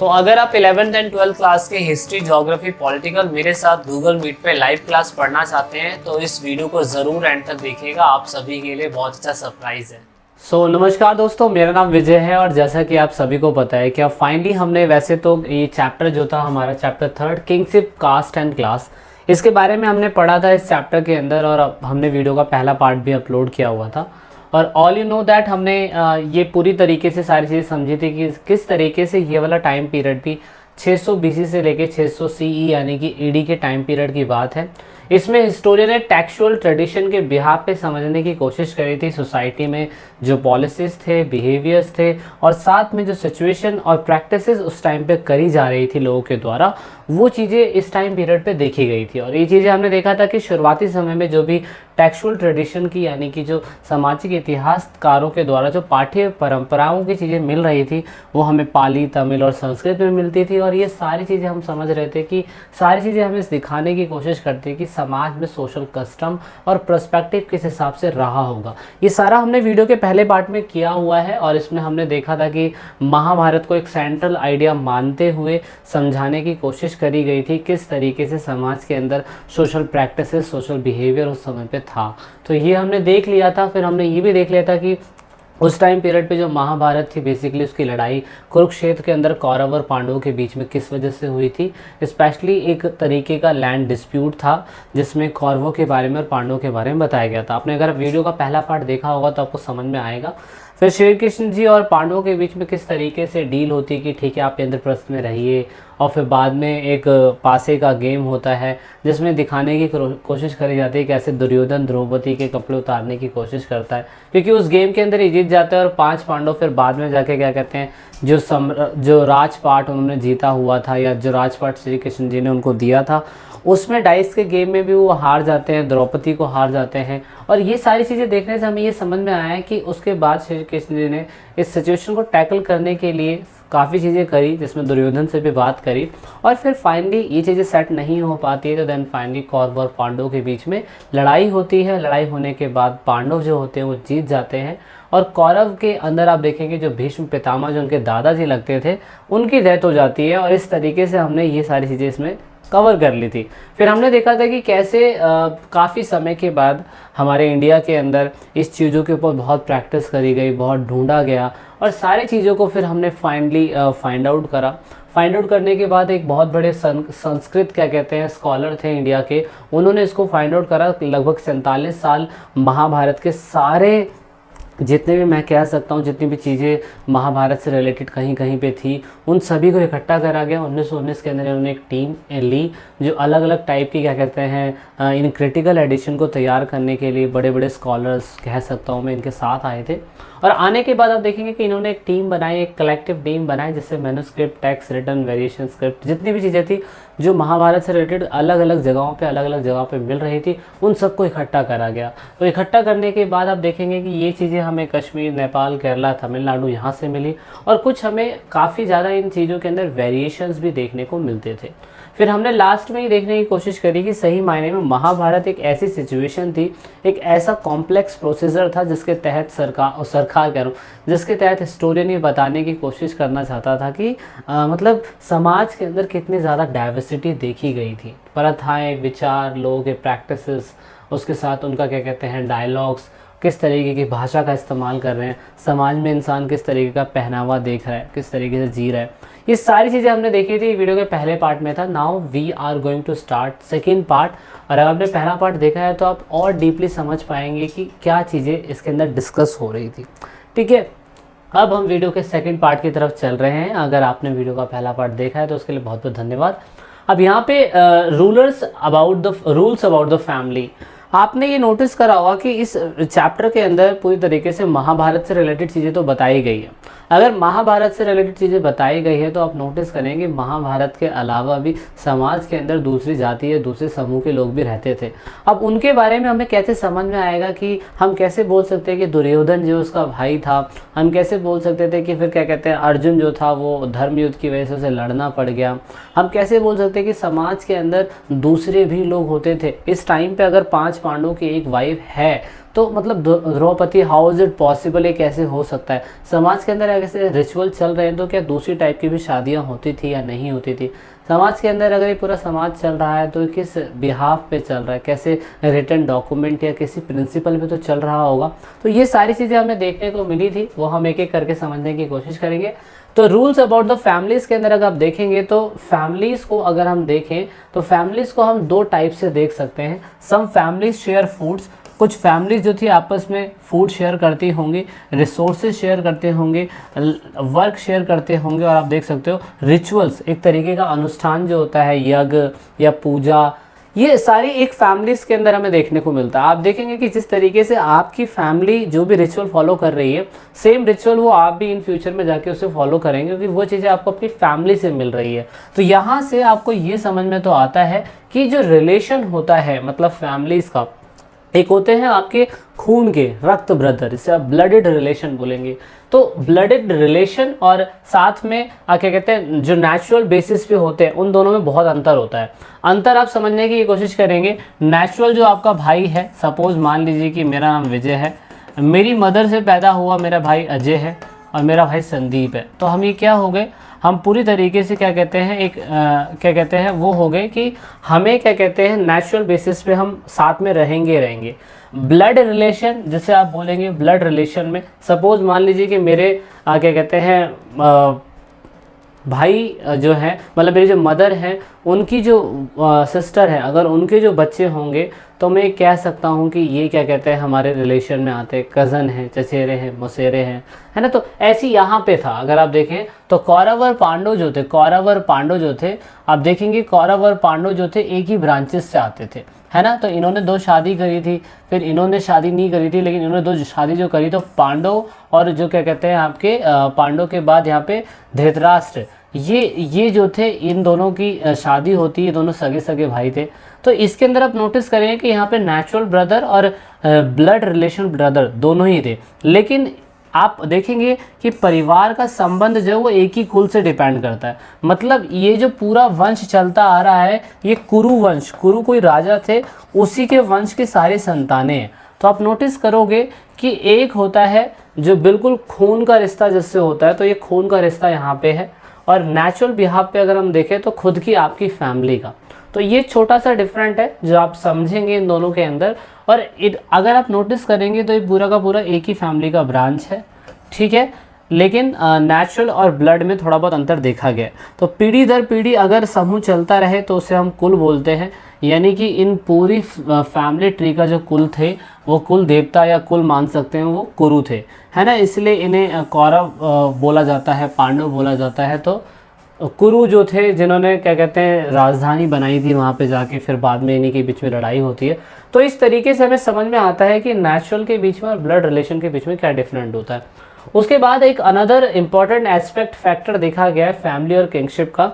तो अगर आप 11th एंड 12th क्लास के हिस्ट्री, ज्योग्राफी, पॉलिटिकल मेरे साथ गूगल मीट पे लाइव क्लास पढ़ना चाहते हैं तो इस वीडियो को ज़रूर एंड तक देखिएगा। आप सभी के लिए बहुत अच्छा सरप्राइज़ है। नमस्कार दोस्तों, मेरा नाम विजय है और जैसा कि आप सभी को पता है कि अब फाइनली हमने वैसे तो ये चैप्टर जो था हमारा chapter 3 kingship, caste and class, इसके बारे में हमने पढ़ा था इस चैप्टर के अंदर और अब हमने वीडियो का पहला पार्ट भी अपलोड किया हुआ था। और ऑल यू नो दैट हमने ये पूरी तरीके से सारी चीज़ें समझी थी कि किस तरीके से ये वाला टाइम पीरियड भी 600 BC से लेके 600 CE यानी कि ED के टाइम पीरियड की बात है। इसमें हिस्टोरियन ने टेक्सचुअल ट्रेडिशन के बिहाफ पे समझने की कोशिश करी थी सोसाइटी में जो पॉलिसीज़ थे, बिहेवियर्स थे और साथ में जो सिचुएशन और प्रैक्टिसेस उस टाइम पे करी जा रही थी लोगों के द्वारा, वो चीज़ें इस टाइम पीरियड पे देखी गई थी। और ये चीज़ें हमने देखा था कि शुरुआती समय में जो भी टेक्सचुअल ट्रेडिशन की यानी कि जो सामाजिक इतिहासकारों के द्वारा जो पाठ्य परंपराओं की चीज़ें मिल रही थी वो हमें पाली, तमिल और संस्कृत में मिलती थी। और ये सारी चीज़ें हम समझ रहे थे कि सारी चीज़ें हमें दिखाने की कोशिश करती है कि समाज में सोशल कस्टम और पर्सपेक्टिव किस हिसाब से रहा होगा। ये सारा हमने वीडियो के पहले पार्ट में किया हुआ है और इसमें हमने देखा था कि महाभारत को एक सेंट्रल आइडिया मानते हुए समझाने की कोशिश करी गई थी किस तरीके से समाज के अंदर सोशल प्रैक्टिसेस, सोशल बिहेवियर उस समय पे था। तो ये हमने देख लिया था। फिर हमने ये भी देख लिया था कि उस टाइम पीरियड पे जो महाभारत थी बेसिकली उसकी लड़ाई कुरुक्षेत्र के अंदर कौरव और पांडवों के बीच में किस वजह से हुई थी। स्पेशली एक तरीके का लैंड डिस्प्यूट था जिसमें कौरवों के बारे में और पांडवों के बारे में बताया गया था। आपने अगर वीडियो का पहला पार्ट देखा होगा तो आपको समझ में आएगा। फिर श्री कृष्ण जी और पांडवों के बीच में किस तरीके से डील होती है कि ठीक है आप इंद्रप्रस्थ में रहिए, और फिर बाद में एक पासे का गेम होता है जिसमें दिखाने की कोशिश करी जाती है कैसे दुर्योधन द्रौपदी के कपड़े उतारने की कोशिश करता है, क्योंकि उस गेम के अंदर ही जीत जाता है। और 5 पांडव फिर बाद में जाके क्या कहते हैं जो राजपाट उन्होंने जीता हुआ था या जो राजपाट श्री कृष्ण जी ने उनको दिया था उसमें डाइस के गेम में भी वो हार जाते हैं, द्रौपदी को हार जाते हैं। और ये सारी चीज़ें देखने से हमें ये समझ में आया है कि उसके बाद श्री कृष्ण जी ने इस सिचुएशन को टैकल करने के लिए काफ़ी चीज़ें करी, जिसमें दुर्योधन से भी बात करी। और फिर फाइनली ये चीज़ें सेट नहीं हो पाती है तो देन फाइनली कौरव और पांडव के बीच में लड़ाई होती है। लड़ाई होने के बाद पांडव जो होते हैं वो जीत जाते हैं और कौरव के अंदर आप देखेंगे जो भीष्म पितामह जो उनके दादाजी लगते थे उनकी डेथ हो जाती है। और इस तरीके से हमने ये सारी चीज़ें इसमें कवर कर ली थी। फिर हमने देखा था कि कैसे काफ़ी समय के बाद हमारे इंडिया के अंदर इस चीज़ों के ऊपर बहुत प्रैक्टिस करी गई, बहुत ढूंढा गया और सारी चीज़ों को फिर हमने फाइनली फाइंड आउट करा। फाइंड आउट करने के बाद एक बहुत बड़े संस्कृत क्या कहते हैं स्कॉलर थे इंडिया के, उन्होंने इसको फाइंड आउट करा। लगभग 47 साल महाभारत के सारे जितने भी मैं कह सकता हूँ जितनी भी चीज़ें महाभारत से रिलेटेड कहीं कहीं पे थी उन सभी को इकट्ठा करा गया। 1919 के अंदर उन्होंने एक टीम ली जो अलग अलग टाइप की क्या कहते हैं इन क्रिटिकल एडिशन को तैयार करने के लिए बड़े बड़े स्कॉलर्स कह सकता हूँ मैं इनके साथ आए थे। और आने के बाद आप देखेंगे कि इन्होंने एक टीम बनाई, एक कलेक्टिव टीम बनाई जिससे manuscript, text, written, variation script जितनी भी चीज़ें थी जो महाभारत से रिलेटेड अलग अलग जगहों पे मिल रही थी उन सबको इकट्ठा करा गया। तो इकट्ठा करने के बाद आप देखेंगे कि ये चीज़ें हमें कश्मीर, नेपाल, केरला, तमिलनाडु यहाँ से मिली और कुछ हमें काफ़ी ज़्यादा इन चीज़ों के अंदर वेरिएशंस भी देखने को मिलते थे। फिर हमने लास्ट में ही देखने की कोशिश करी कि सही मायने में महाभारत एक ऐसी सिचुएशन थी, एक ऐसा कॉम्प्लेक्स प्रोसीजर था जिसके तहत सरकार कह रहा हूँ जिसके तहत हिस्टोरियन ये बताने की कोशिश करना चाहता था कि मतलब समाज के अंदर कितनी ज़्यादा डाइवर्सिटी देखी गई थी। प्रथाएं, विचार, लोगों के प्रैक्टिसेस, उसके साथ उनका क्या कहते हैं डायलॉग्स, किस तरीके की भाषा का इस्तेमाल कर रहे हैं, समाज में इंसान किस तरीके का पहनावा देख रहा है, किस तरीके से जी रहा है, ये सारी चीज़ें हमने देखी थी वीडियो के पहले पार्ट में था। Now we are going to start second part. और अगर आपने पहला पार्ट देखा है तो आप और डीपली समझ पाएंगे कि क्या चीज़ें इसके अंदर डिस्कस हो रही थी। ठीक है, अब हम वीडियो के सेकेंड पार्ट की तरफ चल रहे हैं। अगर आपने वीडियो का पहला पार्ट देखा है तो उसके लिए बहुत बहुत धन्यवाद। अब यहाँ पे रूल्स अबाउट द फैमिली, आपने ये नोटिस करा होगा कि इस चैप्टर के अंदर पूरी तरीके से महाभारत से रिलेटेड चीज़ें तो बताई गई है। अगर महाभारत से रिलेटेड चीज़ें बताई गई है तो आप नोटिस करेंगे महाभारत के अलावा भी समाज के अंदर दूसरी जाति या दूसरे समूह के लोग भी रहते थे। अब उनके बारे में हमें कैसे समझ में आएगा कि हम कैसे बोल सकते हैं कि दुर्योधन जो उसका भाई था, हम कैसे बोल सकते थे कि फिर क्या कहते हैं अर्जुन जो था वो धर्म युद्ध की वजह से उसे लड़ना पड़ गया, हम कैसे बोल सकते हैं कि समाज के अंदर दूसरे भी लोग होते थे। इस टाइम पे अगर 5 पांडु की एक वाइफ है, तो मतलब Draupadi, how is it possible, ये कैसे हो सकता है? समाज के अंदर ऐसे रिचुअल चल रहे हैं तो क्या दूसरी टाइप की भी शादियां होती थी या नहीं होती थी? समाज के अंदर अगर ये पूरा समाज चल रहा है तो किस बिहाफ पे चल रहा है, कैसे रिटन डॉक्यूमेंट या किसी प्रिंसिपल पे तो चल रहा होगा। तो ये सारी चीज़ें हमें देखने को मिली थी, वो हम एक एक करके समझने की कोशिश करेंगे। तो रूल्स अबाउट द फैमिलीज़ के अंदर अगर आप देखेंगे तो फैमिलीज़ को अगर हम देखें तो फैमिलीज़ को हम दो टाइप से देख सकते हैं। सम फैमिलीज शेयर फूड्स, कुछ फैमिलीज जो थी आपस में फूड शेयर करती होंगी, रिसोर्सेज शेयर करते होंगे, वर्क शेयर करते होंगे, और आप देख सकते हो रिचुअल्स, एक तरीके का अनुष्ठान जो होता है, यज्ञ या पूजा, ये सारी एक फैमिलीज़ के अंदर हमें देखने को मिलता है। आप देखेंगे कि जिस तरीके से आपकी फैमिली जो भी रिचुअल फॉलो कर रही है, सेम रिचुअल वो आप भी इन फ्यूचर में जाके उसे फॉलो करेंगे, क्योंकि वो चीज़ें आपको अपनी फैमिली से मिल रही है। तो यहाँ से आपको ये समझ में तो आता है कि जो रिलेशन होता है मतलब फैमिलीज़ का, एक होते हैं आपके खून के रक्त ब्रदर, इसे आप ब्लडेड रिलेशन बोलेंगे। तो ब्लडेड रिलेशन और साथ में क्या कहते हैं जो नेचुरल बेसिस पे होते हैं, उन दोनों में बहुत अंतर होता है। अंतर आप समझने की कोशिश करेंगे। नेचुरल जो आपका भाई है, सपोज मान लीजिए कि मेरा नाम विजय है, मेरी मदर से पैदा हुआ मेरा भाई अजय है और मेरा भाई संदीप है, तो हम ये क्या हो गए, हम पूरी तरीके से क्या कहते हैं एक क्या कहते हैं वो हो गए कि हमें क्या कहते हैं नेचुरल बेसिस पे हम साथ में रहेंगे। ब्लड रिलेशन जैसे आप बोलेंगे, ब्लड रिलेशन में सपोज मान लीजिए कि मेरे क्या कहते हैं भाई जो है, मतलब मेरी जो मदर हैं उनकी जो सिस्टर है, अगर उनके जो बच्चे होंगे तो मैं कह सकता हूँ कि ये क्या कहते हैं हमारे रिलेशन में आते हैं, कज़न हैं, चचेरे हैं, मौसेरे हैं, है ना। तो ऐसी यहाँ पे था। अगर आप देखें तो कौरव और पांडव जो थे, आप देखेंगे कौरव और पांडव जो थे एक ही ब्रांचेस से आते थे, है ना। तो इन्होंने दो शादी करी थी, फिर इन्होंने शादी नहीं करी थी, लेकिन इन्होंने दो शादी जो करी तो पांडव और जो क्या कहते हैं आपके पांडव के बाद यहाँ पे धृतराष्ट्र, ये जो थे इन दोनों की शादी होती है, दोनों सगे सगे भाई थे। तो इसके अंदर आप नोटिस करेंगे कि यहाँ पे नेचुरल ब्रदर और ब्लड रिलेशन ब्रदर दोनों ही थे, लेकिन आप देखेंगे कि परिवार का संबंध जो है वो एक ही कुल से डिपेंड करता है। मतलब ये जो पूरा वंश चलता आ रहा है, ये कुरु वंश, कुरु कोई राजा थे, उसी के वंश की सारी संतानें हैं। तो आप नोटिस करोगे कि एक होता है जो बिल्कुल खून का रिश्ता जिससे होता है, तो ये खून का रिश्ता यहाँ पे है, और नेचुरल बिहाव पे अगर हम देखें तो खुद की आपकी फैमिली का। तो ये छोटा सा डिफरेंट है जो आप समझेंगे इन दोनों के अंदर। और अगर आप नोटिस करेंगे तो ये पूरा का पूरा एक ही फैमिली का ब्रांच है, ठीक है, लेकिन नेचुरल और ब्लड में थोड़ा बहुत अंतर देखा गया। तो पीढ़ी दर पीढ़ी अगर समूह चलता रहे तो उसे हम कुल बोलते हैं, यानी कि इन पूरी फैमिली ट्री का जो कुल थे वो कुल देवता या कुल मान सकते हैं वो कुरु थे, है ना। इसलिए इन्हें कौरव बोला जाता है, पांडव बोला जाता है। तो कुरु जो थे जिन्होंने क्या कहते हैं राजधानी बनाई थी वहाँ पे जाके, फिर बाद में इन्हीं के बीच में लड़ाई होती है। तो इस तरीके से हमें समझ में आता है कि नेचुरल के बीच में और ब्लड रिलेशन के बीच में क्या डिफरेंट होता है। उसके बाद एक अनदर इम्पॉर्टेंट एस्पेक्ट फैक्टर देखा गया है फैमिली और किंगशिप का।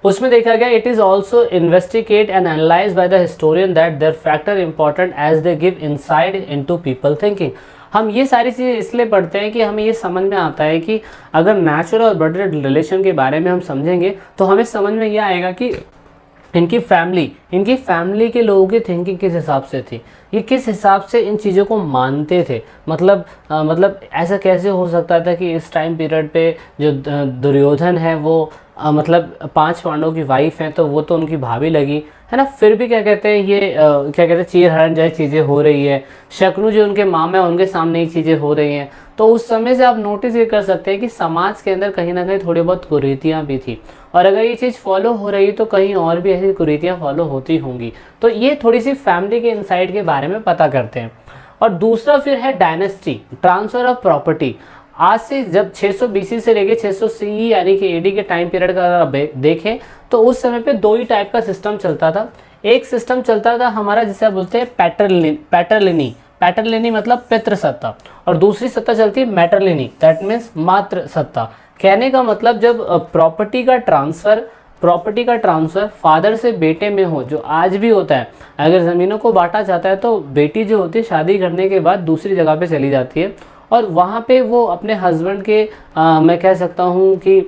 उसमें देखा गया it is also investigate and analyze by the historian that their factor important as they give inside into people thinking. हम ये सारी चीज़ें इसलिए पढ़ते हैं कि हमें ये समझ में आता है कि अगर नेचुरल और ब्लड रिलेशन के बारे में हम समझेंगे तो हमें समझ में ये आएगा कि इनकी फैमिली के लोगों की थिंकिंग किस हिसाब से थी, ये किस हिसाब से इन चीज़ों को मानते थे। मतलब ऐसा कैसे हो सकता था कि इस टाइम पीरियड पे जो दुर्योधन है वो मतलब 5 पांडवों की वाइफ हैं, तो वो तो उनकी भाभी लगी, है ना। फिर भी क्या कहते हैं ये क्या कहते हैं चीर हरण जैसी चीज़ें हो रही है, शकुनी जो उनके मामा है उनके सामने ही चीज़ें हो रही हैं। तो उस समय से आप नोटिस ये कर सकते हैं कि समाज के अंदर कहीं ना कहीं थोड़ी बहुत कुरीतियाँ भी थी, और अगर ये चीज़ फॉलो हो रही है तो कहीं और भी ऐसी कुरीतियाँ फॉलो होती होंगी। तो ये थोड़ी सी फैमिली के इनसाइड के बारे में पता करते हैं। और दूसरा फिर है डायनेस्टी, ट्रांसफ़र ऑफ प्रॉपर्टी। आज से जब 600 BC से लेके 600 CE यानी कि AD के टाइम पीरियड का अगर आप देखें तो उस समय पे दो ही टाइप का सिस्टम चलता था। एक सिस्टम चलता था हमारा जिसे आप बोलते हैं पैटरलिनी मतलब पितृ सत्ता, और दूसरी सत्ता चलती है मैटरलिनी, दैट मीन्स मातृ सत्ता। कहने का मतलब जब प्रॉपर्टी का ट्रांसफ़र फादर से बेटे में हो, जो आज भी होता है, अगर ज़मीनों को बांटा जाता है तो बेटी जो होती है शादी करने के बाद दूसरी जगह पे चली जाती है, और वहाँ पे वो अपने हस्बैंड के मैं कह सकता हूँ कि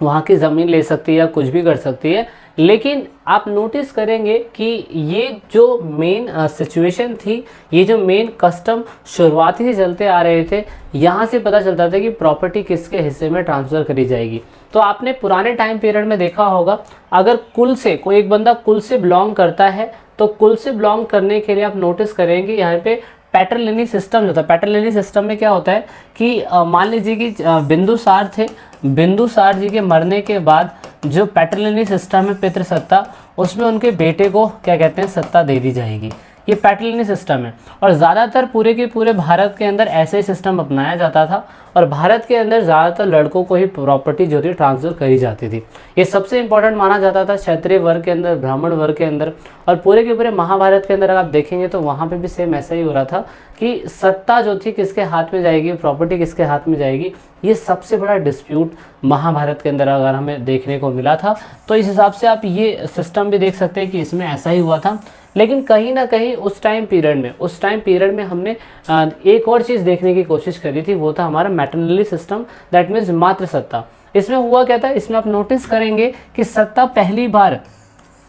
वहाँ की ज़मीन ले सकती है या कुछ भी कर सकती है। लेकिन आप नोटिस करेंगे कि ये जो मेन सिचुएशन थी, ये जो मेन कस्टम शुरुआती से चलते आ रहे थे, यहाँ से पता चलता था कि प्रॉपर्टी किसके हिस्से में ट्रांसफ़र करी जाएगी। तो आपने पुराने टाइम पीरियड में देखा होगा, अगर कुल से कोई एक बंदा कुल से बिलोंग करता है तो कुल से बिलोंग करने के लिए आप नोटिस करेंगे यहाँ पे पैटरलिनी सिस्टम जो था। पैटरलिनी सिस्टम में क्या होता है कि मान लीजिए कि बिंदुसार थे, बिंदुसार जी के मरने के बाद जो पैटरलिनी सिस्टम है पितृसत्ता, उसमें उनके बेटे को क्या कहते हैं, सत्ता दे दी जाएगी। ये पैटरलिनी सिस्टम है और ज़्यादातर पूरे के पूरे भारत के अंदर ऐसे ही सिस्टम अपनाया जाता था और भारत के अंदर ज़्यादातर लड़कों को ही प्रॉपर्टी जो थी ट्रांसफ़र करी जाती थी। ये सबसे इंपॉर्टेंट माना जाता था क्षत्रिय वर्ग के अंदर, ब्राह्मण वर्ग के अंदर। और पूरे के पूरे महाभारत के अंदर अगर आप देखेंगे तो वहाँ पे भी सेम ऐसा ही हो रहा था कि सत्ता जो थी किसके हाथ में जाएगी, प्रॉपर्टी किसके हाथ में जाएगी, ये सबसे बड़ा डिस्प्यूट महाभारत के अंदर अगर हमें देखने को मिला था। तो इस हिसाब से आप ये सिस्टम भी देख सकते हैं कि इसमें ऐसा ही हुआ था। लेकिन कहीं ना कहीं उस टाइम पीरियड में हमने एक और चीज़ देखने की कोशिश करी थी, वो था हमारा मैटरनली सिस्टम, दैट मीन्स मातृसत्ता। इसमें हुआ क्या था, इसमें आप नोटिस करेंगे कि सत्ता पहली बार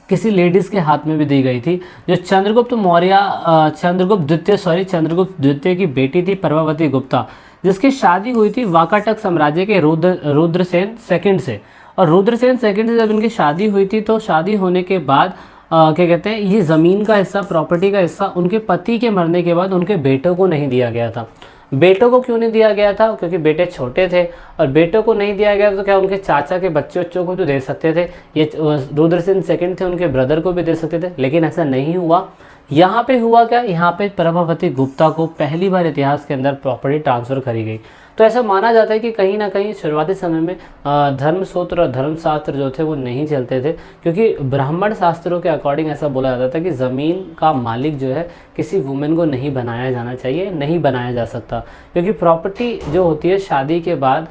किसी लेडीज़ के हाथ में भी दी गई थी। जो चंद्रगुप्त द्वितीय की बेटी थी प्रभावती गुप्ता, जिसकी शादी हुई थी वाकाटक साम्राज्य के रुद्रसेन सेकंड से। और रुद्रसेन सेकंड से जब इनकी शादी हुई थी तो शादी होने के बाद क्या कहते हैं, ये ज़मीन का हिस्सा, प्रॉपर्टी का हिस्सा उनके पति के मरने के बाद उनके बेटों को नहीं दिया गया था। बेटों को क्यों नहीं दिया गया था, क्योंकि बेटे छोटे थे। और बेटों को नहीं दिया गया तो क्या उनके चाचा के बच्चों को तो दे सकते थे, ये रुद्रसेन सेकंड थे, उनके ब्रदर को भी दे सकते थे, लेकिन ऐसा नहीं हुआ। यहाँ पे हुआ क्या, यहाँ पे प्रभावती गुप्ता को पहली बार इतिहास के अंदर प्रॉपर्टी ट्रांसफ़र करी गई। तो ऐसा माना जाता है कि कहीं ना कहीं शुरुआती समय में धर्मसूत्र और धर्मशास्त्र जो थे वो नहीं चलते थे, क्योंकि ब्राह्मण शास्त्रों के अकॉर्डिंग ऐसा बोला जाता था कि ज़मीन का मालिक जो है किसी वुमेन को नहीं बनाया जाना चाहिए, नहीं बनाया जा सकता, क्योंकि प्रॉपर्टी जो होती है शादी के बाद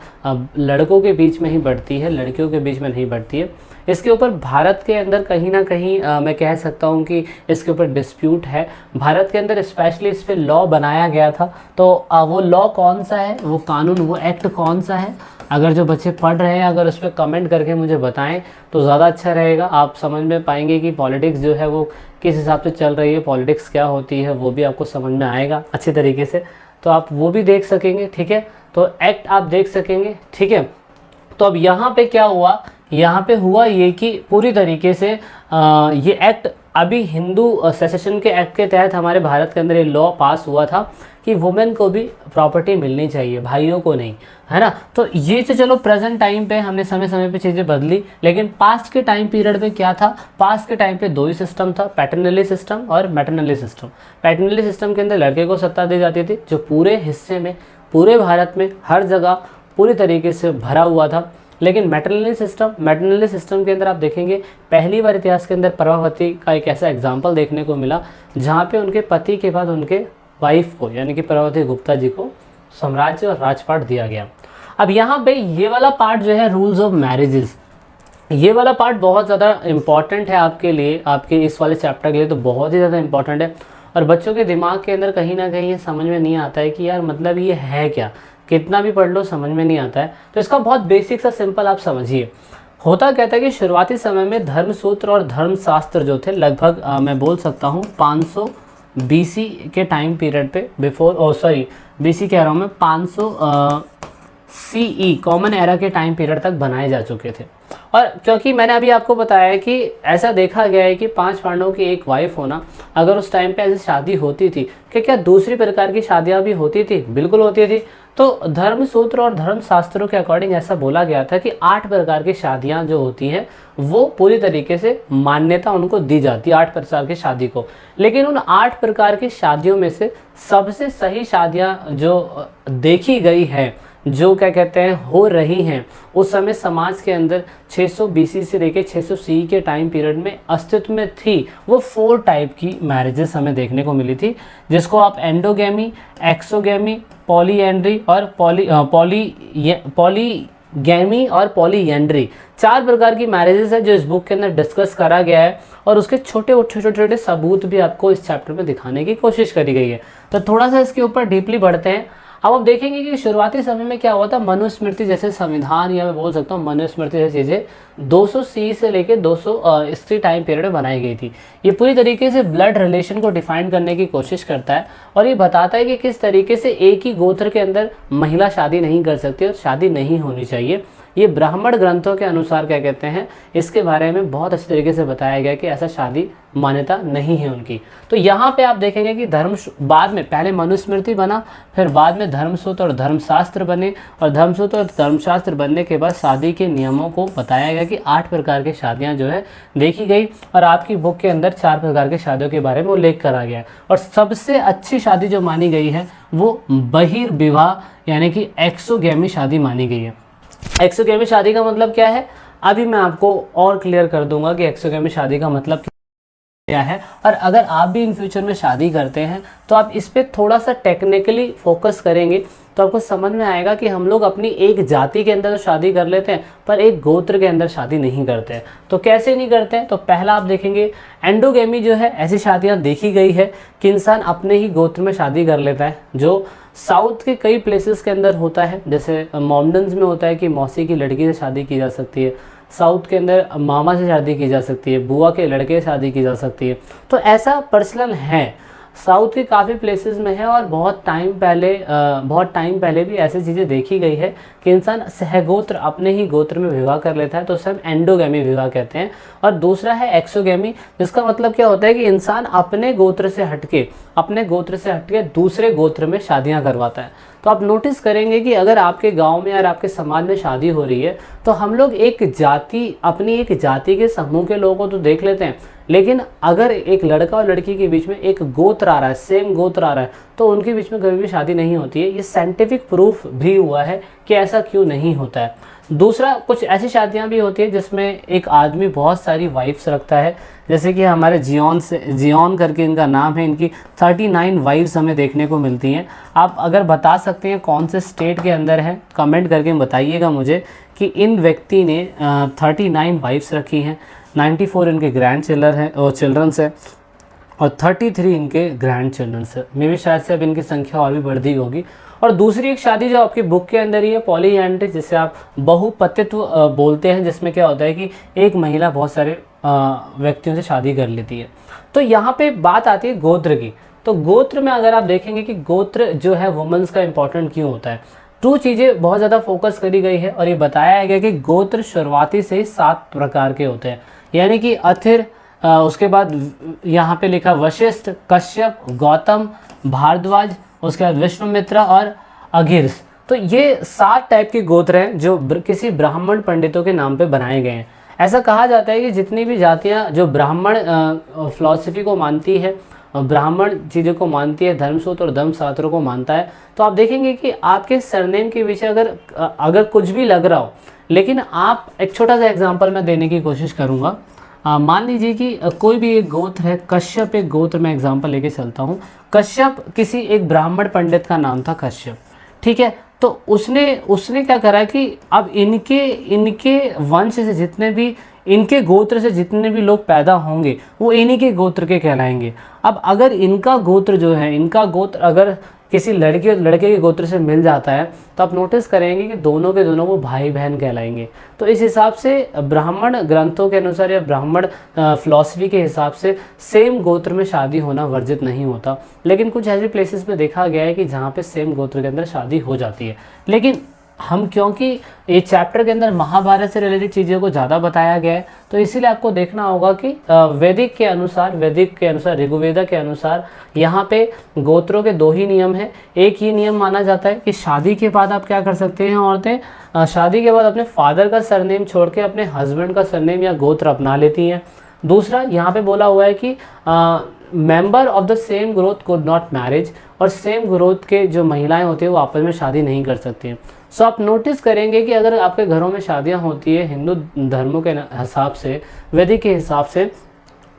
लड़कों के बीच में ही बढ़ती है, लड़कियों के बीच में नहीं बढ़ती है। इसके ऊपर भारत के अंदर कहीं ना कहीं मैं कह सकता हूँ कि इसके ऊपर डिस्प्यूट है। भारत के अंदर स्पेशली इस पर लॉ बनाया गया था। तो वो लॉ कौन सा है, वो कानून, वो एक्ट कौन सा है, अगर जो बच्चे पढ़ रहे हैं अगर उस पर कमेंट करके मुझे बताएं तो ज़्यादा अच्छा रहेगा। आप समझ में पाएंगे कि पॉलिटिक्स जो है वो किस हिसाब से चल रही है, पॉलिटिक्स क्या होती है, वो भी आपको समझ में आएगा अच्छे तरीके से। तो आप वो भी देख सकेंगे, ठीक है। तो एक्ट आप देख सकेंगे, ठीक है। तो अब यहाँ पे क्या हुआ, यहाँ पे हुआ ये कि पूरी तरीके से ये एक्ट अभी हिंदू सेसेशन के एक्ट के तहत हमारे भारत के अंदर ये लॉ पास हुआ था कि वुमेन को भी प्रॉपर्टी मिलनी चाहिए, भाइयों को नहीं, है ना। तो ये तो चलो प्रेजेंट टाइम पे हमने समय समय पे चीज़ें बदली, लेकिन पास्ट के टाइम पीरियड में क्या था, पास्ट के टाइम पे दो ही सिस्टम था, पैटर्नली सिस्टम और मैटरनली सिस्टम। पैटर्नली सिस्टम के अंदर लड़के को सत्ता दी जाती थी, जो पूरे हिस्से में, पूरे भारत में हर जगह पूरी तरीके से भरा हुआ था। लेकिन मैटरनली सिस्टम के अंदर आप देखेंगे पहली बार इतिहास के अंदर प्रभावती का एक ऐसा एग्जाम्पल देखने को मिला जहाँ पे उनके पति के बाद उनके वाइफ को, यानी कि प्रभावती गुप्ता जी को साम्राज्य और राजपाट दिया गया। अब यहाँ पे ये वाला पार्ट जो है रूल्स ऑफ मैरिजेस, ये वाला पार्ट बहुत ज़्यादा इंपॉर्टेंट है आपके लिए, आपके इस वाले चैप्टर के लिए तो बहुत ही ज़्यादा इंपॉर्टेंट है। और बच्चों के दिमाग के अंदर कहीं ना कहीं ये समझ में नहीं आता है कि यार मतलब ये है क्या, कितना भी पढ़ लो समझ में नहीं आता है। तो इसका बहुत बेसिक सा सिंपल आप समझिए। होता क्या था कि शुरुआती समय में धर्मसूत्र और धर्मशास्त्र जो थे लगभग मैं बोल सकता हूँ 500 BC के टाइम पीरियड पे, BC कह रहा हूँ मैं, 500 CE कॉमन एरा के टाइम पीरियड तक बनाए जा चुके थे। और क्योंकि मैंने अभी आपको बताया है कि ऐसा देखा गया है कि 5 पांडवों की एक वाइफ होना, अगर उस टाइम पे ऐसी शादी होती थी कि क्या दूसरी प्रकार की शादियाँ भी होती थी, बिल्कुल होती थी। तो धर्मसूत्र और धर्मशास्त्रों के अकॉर्डिंग ऐसा बोला गया था कि 8 प्रकार की शादियाँ जो होती हैं वो पूरी तरीके से मान्यता उनको दी जाती है, 8 प्रकार की शादी को। लेकिन उन 8 प्रकार की शादियों में से सबसे सही शादियाँ जो देखी गई है, जो क्या कहते हैं हो रही हैं, उस समय समाज के अंदर 600 BC से लेकर 600 CE के टाइम पीरियड में अस्तित्व में थी, वो 4 टाइप की मैरिजेस हमें देखने को मिली थी, जिसको आप एंडोगेमी, एक्सोगेमी, पॉलीएंड्री और पॉलीगैमी और पॉलीएंड्री 4 प्रकार की मैरिजेस है जो इस बुक के अंदर डिस्कस करा गया है। और उसके छोटे सबूत भी आपको इस चैप्टर में दिखाने की कोशिश करी गई है। तो थोड़ा सा इसके ऊपर डीपली बढ़ते हैं। अब आप देखेंगे कि शुरुआती समय में क्या हुआ था, मनुस्मृति जैसे संविधान, या मैं बोल सकता हूँ मनुस्मृति जैसी चीज़ें 200 सी से लेकर 200 ईस्वी टाइम पीरियड में बनाई गई थी। ये पूरी तरीके से ब्लड रिलेशन को डिफाइन करने की कोशिश करता है और ये बताता है कि किस तरीके से एक ही गोत्र के अंदर महिला शादी नहीं कर सकती और शादी नहीं होनी चाहिए। ये ब्राह्मण ग्रंथों के अनुसार क्या कहते हैं, इसके बारे में बहुत अच्छे तरीके से बताया गया कि ऐसा शादी मान्यता नहीं है उनकी। तो यहाँ पे आप देखेंगे कि धर्म बाद में पहले मनुस्मृति बना, फिर बाद में धर्मसूत्र और धर्मशास्त्र बने, और धर्मसूत्र और धर्मशास्त्र बनने के बाद शादी के नियमों को बताया गया कि 8 प्रकार की शादियाँ जो है देखी गई, और आपकी बुक के अंदर 4 प्रकार की शादियों के बारे में उल्लेख करा गया है। और सबसे अच्छी शादी जो मानी गई है वो बहिर्विवाह यानी कि एक्सोगेमी शादी मानी गई है। एक्सोगेमी शादी का मतलब क्या है, अभी मैं आपको और क्लियर कर दूंगा कि एक्सोगेमी शादी का मतलब क्या है। और अगर आप भी इन फ्यूचर में शादी करते हैं तो आप इस पे थोड़ा सा टेक्निकली फोकस करेंगे तो आपको समझ में आएगा कि हम लोग अपनी एक जाति के अंदर तो शादी कर लेते हैं पर एक गोत्र के अंदर शादी नहीं करते हैं। तो कैसे नहीं करते हैं, तो पहला आप देखेंगे एंडोगेमी जो है, ऐसी शादियाँ देखी गई है कि इंसान अपने ही गोत्र में शादी कर लेता है, जो साउथ के कई प्लेसेस के अंदर होता है। जैसे मॉमडन्स में होता है कि मौसी की लड़की से शादी की जा सकती है, साउथ के अंदर मामा से शादी की जा सकती है, बुआ के लड़के से शादी की जा सकती है। तो ऐसा प्रचलन है, साउथ के काफ़ी प्लेसेस में है। और बहुत टाइम पहले भी ऐसी चीज़ें देखी गई है कि इंसान सहगोत्र अपने ही गोत्र में विवाह कर लेता है, तो उसे हम एंडोगेमी विवाह कहते हैं। और दूसरा है एक्सोगेमी, जिसका मतलब क्या होता है कि इंसान अपने गोत्र से हटके दूसरे गोत्र में शादियां करवाता है। तो आप नोटिस करेंगे कि अगर आपके गांव में और आपके समाज में शादी हो रही है तो हम लोग अपनी एक जाति के समूह के लोगों को तो देख लेते हैं, लेकिन अगर एक लड़का और लड़की के बीच में एक गोत्र आ रहा है, सेम गोत्र आ रहा है, तो उनके बीच में कभी भी शादी नहीं होती है। ये साइंटिफिक प्रूफ भी हुआ है कि ऐसा क्यों नहीं होता है। दूसरा, कुछ ऐसी शादियां भी होती है जिसमें एक आदमी बहुत सारी वाइफ्स रखता है, जैसे कि हमारे जियोन करके इनका नाम है, इनकी 39 वाइफ्स हमें देखने को मिलती हैं। आप अगर बता सकते हैं कौन से स्टेट के अंदर है, कमेंट करके बताइएगा मुझे कि इन व्यक्ति ने 39 वाइफ्स रखी हैं, 94 इनके ग्रैंड चिल्ड्रंस है और 33 इनके ग्रैंड चिल्ड्रंस है। मे भी शायद से अब इनकी संख्या और भी बढ़ती होगी। और दूसरी एक शादी जो आपकी बुक के अंदर ही है, पॉलीएंड्री, जिसे आप बहुपतित्व बोलते हैं, जिसमें क्या होता है कि एक महिला बहुत सारे व्यक्तियों से शादी कर लेती है। तो यहाँ पे बात आती है गोत्र की। तो गोत्र में अगर आप देखेंगे कि गोत्र जो है वुमेन्स का इंपॉर्टेंट क्यों होता है, 2 चीज़ें बहुत ज़्यादा फोकस करी गई है और ये बताया गया कि गोत्र शुरुआती से ही 7 प्रकार के होते हैं, यानी कि अथिर, उसके बाद यहाँ पे लिखा वशिष्ठ, कश्यप, गौतम, भारद्वाज, उसके बाद विश्वामित्र और अगिर्स। तो ये 7 टाइप के गोत्र हैं जो किसी ब्राह्मण पंडितों के नाम पे बनाए गए हैं। ऐसा कहा जाता है कि जितनी भी जातियाँ जो ब्राह्मण फिलॉसफी को मानती है, ब्राह्मण चीज़ों को मानती है, धर्मसूत्र और धर्मशास्त्रों को मानता है, तो आप देखेंगे कि आपके सरनेम के पीछे अगर कुछ भी लग रहा हो, लेकिन आप एक छोटा सा एग्जांपल मैं देने की कोशिश करूँगा। मान लीजिए कि कोई भी एक गोत्र है, कश्यप एक गोत्र में एग्जांपल लेके चलता हूँ। कश्यप किसी एक ब्राह्मण पंडित का नाम था कश्यप, ठीक है। तो उसने क्या करा कि अब इनके वंश से जितने भी, इनके गोत्र से जितने भी लोग पैदा होंगे वो इन्हीं के गोत्र के कहलाएंगे। अब अगर इनका गोत्र जो है, इनका गोत्र अगर किसी लड़के और लड़के के गोत्र से मिल जाता है तो आप नोटिस करेंगे कि दोनों के दोनों वो भाई बहन कहलाएंगे। तो इस हिसाब से ब्राह्मण ग्रंथों के अनुसार या ब्राह्मण फिलॉसफी के हिसाब से सेम गोत्र में शादी होना वर्जित नहीं होता, लेकिन कुछ ऐसे प्लेसेस पे देखा गया है कि जहाँ पे सेम गोत्र के अंदर शादी हो जाती है। लेकिन हम, क्योंकि ये चैप्टर के अंदर महाभारत से रिलेटेड चीज़ों को ज़्यादा बताया गया है, तो इसीलिए आपको देखना होगा कि वैदिक के अनुसार ऋग्वेदा के अनुसार यहाँ पे गोत्रों के 2 ही नियम हैं। एक ही नियम माना जाता है कि शादी के बाद आप क्या कर सकते हैं, औरतें शादी के बाद अपने फादर का सरनेम छोड़ के अपने हस्बैंड का सरनेम या गोत्र अपना लेती हैं। दूसरा, यहाँ पे बोला हुआ है कि member of the same growth could not marriage, और सेम ग्रोथ के जो महिलाएं होती हैं वो आपस में शादी नहीं कर सकती हैं। सो आप नोटिस करेंगे कि अगर आपके घरों में शादियां होती है हिंदू धर्मों के हिसाब से, वैदिक के हिसाब से,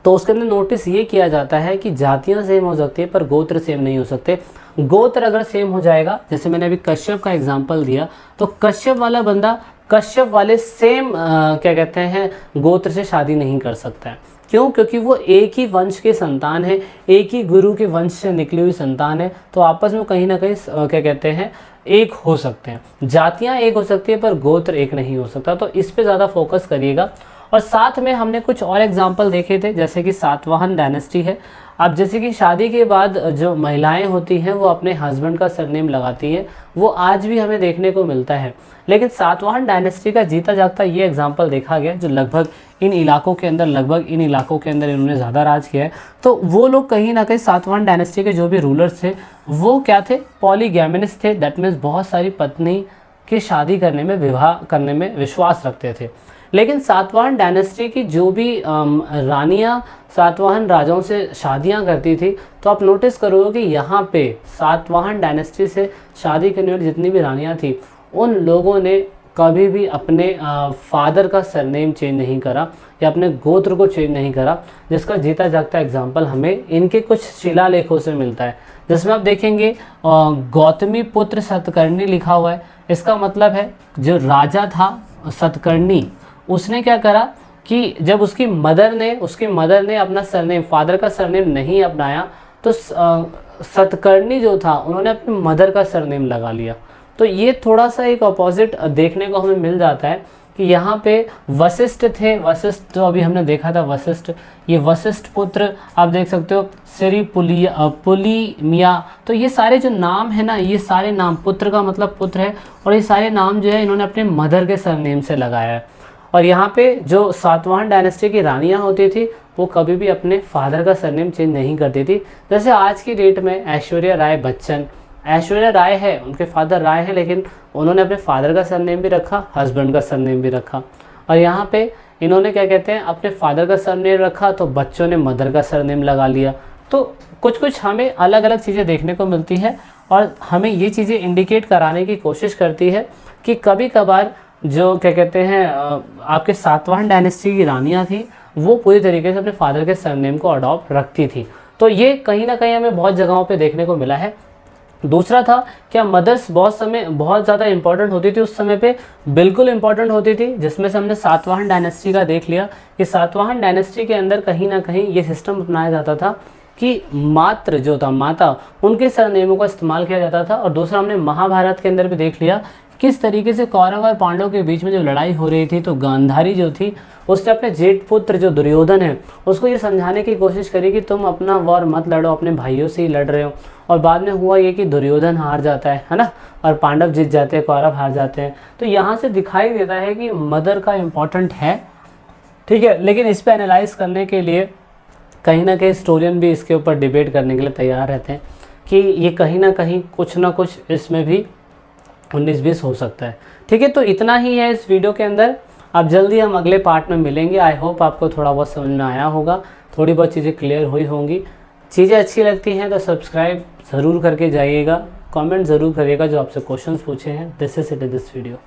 तो उसके अंदर नोटिस ये किया जाता है कि जातियाँ सेम हो सकती है पर गोत्र सेम नहीं हो सकते। गोत्र अगर सेम हो जाएगा, जैसे मैंने अभी कश्यप का एग्जांपल दिया, तो कश्यप वाला बंदा कश्यप वाले सेम क्या कहते हैं गोत्र से शादी नहीं कर सकता है। क्यों? क्योंकि वो एक ही वंश के संतान है, एक ही गुरु के वंश से निकली हुई संतान है, तो आपस में कहीं ना कहीं क्या कहते हैं एक हो सकते हैं। जातियाँ एक हो सकती है पर गोत्र एक नहीं हो सकता, तो इस पे ज़्यादा फोकस करिएगा। और साथ में हमने कुछ और एग्जाम्पल देखे थे, जैसे कि सातवाहन डायनेस्टी है। अब जैसे कि शादी के बाद जो महिलाएं होती हैं वो अपने हस्बैंड का सरनेम लगाती है, वो आज भी हमें देखने को मिलता है। लेकिन सातवाहन डायनेस्टी का जीता जागता ये एग्जाम्पल देखा गया, जो लगभग इन इलाकों के अंदर इन्होंने ज़्यादा राज किया है। तो वो लोग कहीं ना कहीं सातवाहन डायनेस्टी के जो भी रूलर्स थे वो क्या थे, पॉलीगैमिनिस्ट थे। दैट मीन्स बहुत सारी पत्नी की शादी करने में, विवाह करने में विश्वास रखते थे। लेकिन सातवाहन डायनेस्टी की जो भी रानियां सातवाहन राजाओं से शादियां करती थी, तो आप नोटिस करोगे कि यहाँ पे सातवाहन डायनेस्टी से शादी करने वाली जितनी भी रानियां थी, उन लोगों ने कभी भी अपने फादर का सरनेम चेंज नहीं करा या अपने गोत्र को चेंज नहीं करा, जिसका जीता जागता एग्जाम्पल हमें इनके कुछ शिलालेखों से मिलता है। जिसमें आप देखेंगे गौतमी पुत्र सतकर्णी लिखा हुआ है। इसका मतलब है जो राजा था सतकर्णी, उसने क्या करा कि जब उसकी मदर ने अपना सरनेम, फादर का सरनेम नहीं अपनाया, तो सतकर्णी जो था उन्होंने अपनी मदर का सरनेम लगा लिया। तो ये थोड़ा सा एक अपोजिट देखने को हमें मिल जाता है कि यहाँ पे वशिष्ठ थे, वशिष्ठ तो अभी हमने देखा था वशिष्ठ, ये वशिष्ठ पुत्र आप देख सकते हो, श्री पुलिमिया। तो ये सारे जो नाम है ना, ये सारे नाम, पुत्र का मतलब पुत्र है, और ये सारे नाम जो है इन्होंने अपने मदर के सरनेम से लगाया है। और यहाँ पे जो सातवाहन डायनेस्टी की रानियाँ होती थी वो कभी भी अपने फादर का सरनेम चेंज नहीं करती थी। जैसे आज की डेट में ऐश्वर्या राय है, उनके फादर राय हैं, लेकिन उन्होंने अपने फादर का सरनेम भी रखा, हस्बैंड का सरनेम भी रखा। और यहाँ पे इन्होंने क्या कहते हैं अपने फादर का सरनेम रखा, तो बच्चों ने मदर का सरनेम लगा लिया। तो कुछ हमें अलग अलग चीज़ें देखने को मिलती है, और हमें ये चीज़ें इंडिकेट कराने की कोशिश करती है कि कभी कभार जो क्या कहते हैं आपके सातवाहन डायनेस्टी की रानियाँ थी वो पूरी तरीके से अपने फादर के सरनेम को अडॉप्ट रखती थी। तो ये कहीं ना कहीं हमें बहुत जगहों पे देखने को मिला है। दूसरा था क्या मदर्स बहुत ज़्यादा इंपॉर्टेंट होती थी उस समय पे, बिल्कुल इंपॉर्टेंट होती थी, जिसमें से हमने सातवाहन डायनेस्टी का देख लिया कि सातवाहन डायनेस्टी के अंदर कहीं ना कहीं ये सिस्टम अपनाया जाता था कि माता उनके सरनेमों का इस्तेमाल किया जाता था। और दूसरा हमने महाभारत के अंदर भी देख लिया किस तरीके से कौरव और पांडव के बीच में जो लड़ाई हो रही थी, तो गांधारी जो थी उसने अपने जेठ पुत्र जो दुर्योधन है उसको ये समझाने की कोशिश करी कि तुम अपना वॉर मत लड़ो, अपने भाइयों से ही लड़ रहे हो। और बाद में हुआ ये कि दुर्योधन हार जाता है ना, और पांडव जीत जाते हैं, कौरव हार जाते हैं। तो यहाँ से दिखाई देता है कि मदर का इम्पोर्टेंट है, ठीक है। लेकिन इस पर एनालाइज करने के लिए कहीं ना कहीं हिस्टोरियन भी इसके ऊपर डिबेट करने के लिए तैयार रहते हैं कि ये कहीं ना कहीं कुछ ना कुछ इसमें भी 19-20 हो सकता है, ठीक है। तो इतना ही है इस वीडियो के अंदर। अब जल्दी हम अगले पार्ट में मिलेंगे। आई होप आपको थोड़ा बहुत समझ में आया होगा, थोड़ी बहुत चीज़ें क्लियर हुई होंगी। चीज़ें अच्छी लगती हैं तो सब्सक्राइब ज़रूर करके जाइएगा, कमेंट ज़रूर करिएगा जो आपसे क्वेश्चंस पूछे हैं। This is it this video.